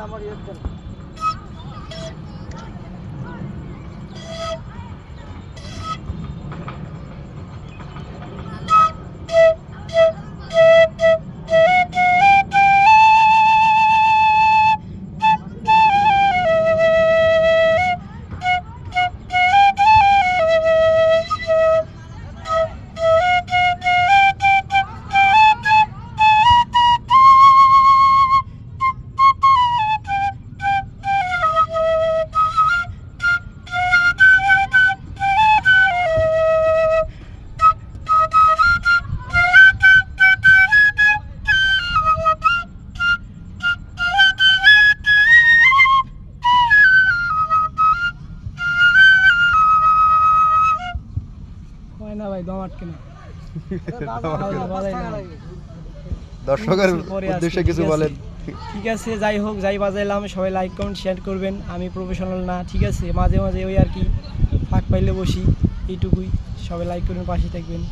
আমার ইয়ে দেন। হয় না ভাই, দম আটকে না। দর্শকের উদ্দেশ্যে কিছু বলেন। ঠিক আছে, যাই হোক, যাই বাজাইলাম, সবাই লাইক কমেন্ট শেয়ার করবেন। আমি প্রফেশনাল না, ঠিক আছে, মাঝে মাঝে ওই আর কি ফাঁক পাইলে বসি, এইটুকুই। সবাই লাইক করবেন, পাশে থাকবেন।